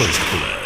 First blood.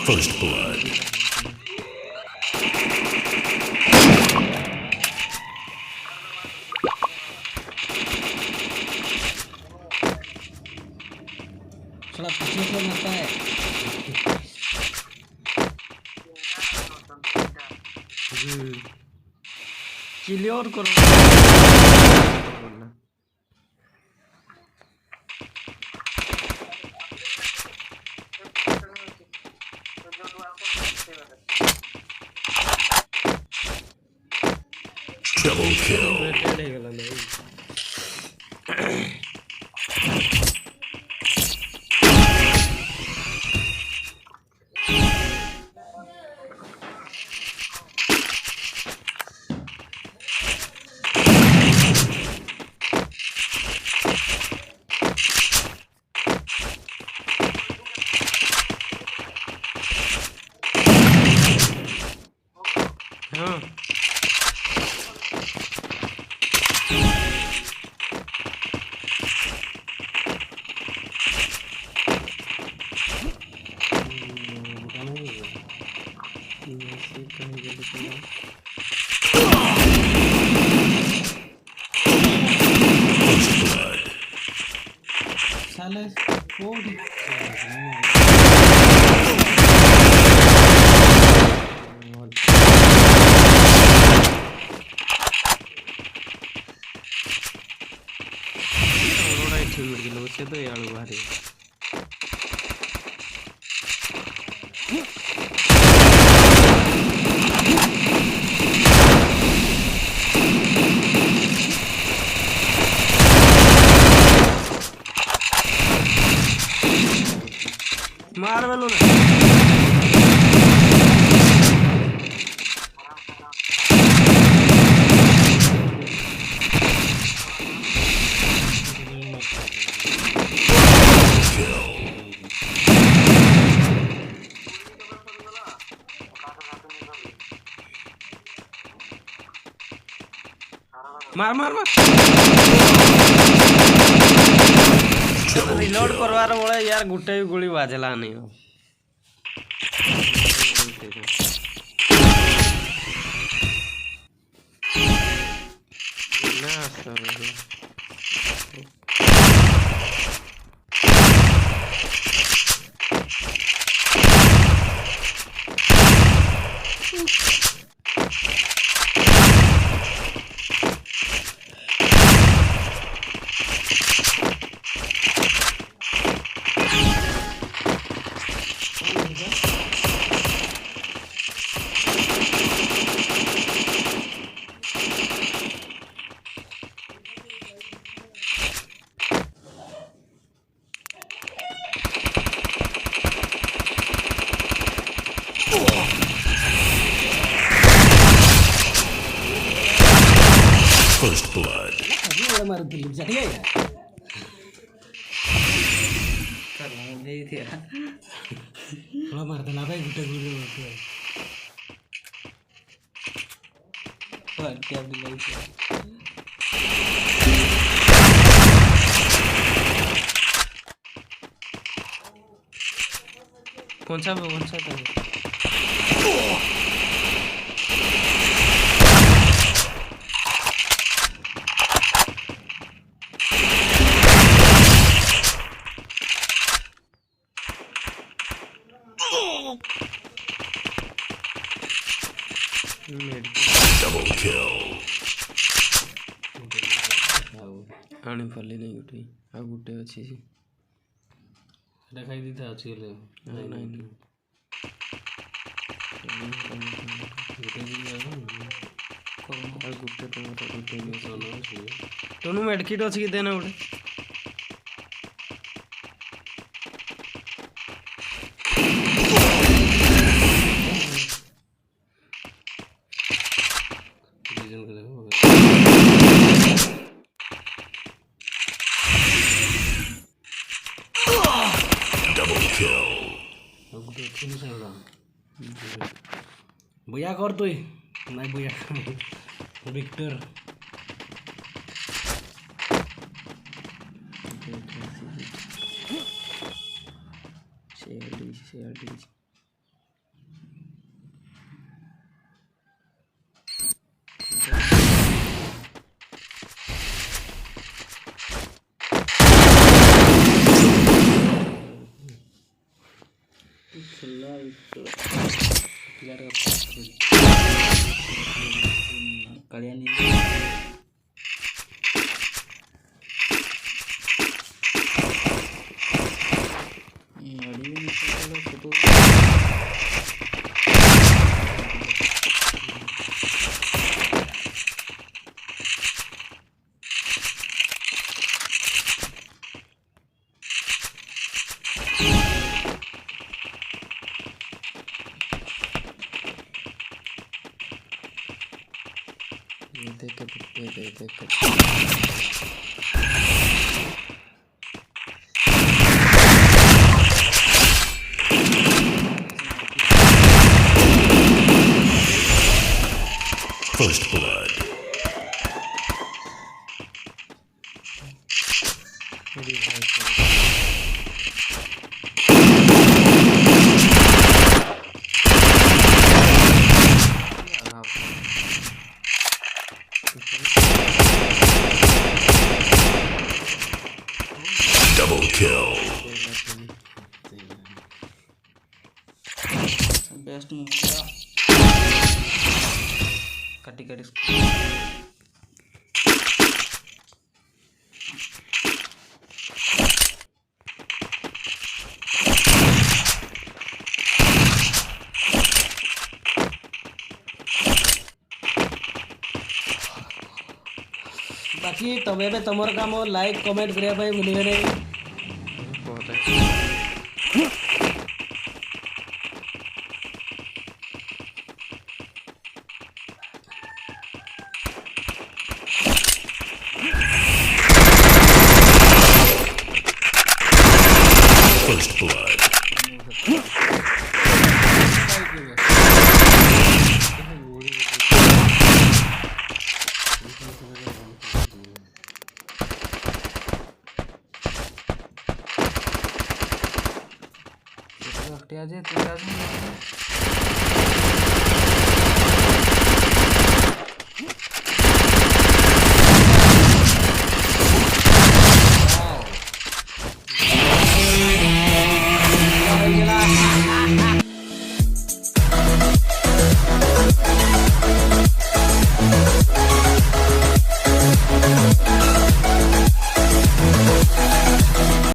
First blood. थोड़ा पीछे से लगता है। क्लियर करो। Double kill. मार वालों ने मार मार मार रिलोड करवार बोले यार गुटे भी गोली बाजला नहीं हो ना सर blood. अभी बड़ा मार दिल जट गया यार कर मुझे ही थे बड़ा मार दिला भाई गुटे गुटे क्या दिलाई थे कौन सा कर Double kill. आनी पल्ली नहीं गुटे आ गुटे अच्छी सी देखाई दी था अच्छी ले नहीं नहीं गुटे भी आगा आ गुटे तो मत गुटे भी सोनो छी तोनु मेडकिट अछि कि देना उठे रीजन के देखो Double kill. गुटे खून से लगा बुया कर तू नहीं बुया विक्टर शेयर कल्याणी देख First blood. Double kill. Best movie कटी कटी बाकी तब ए तुमर काम लाइक कमेंट करिया भाई भूलिबे नहीं बहुत है First blood. आज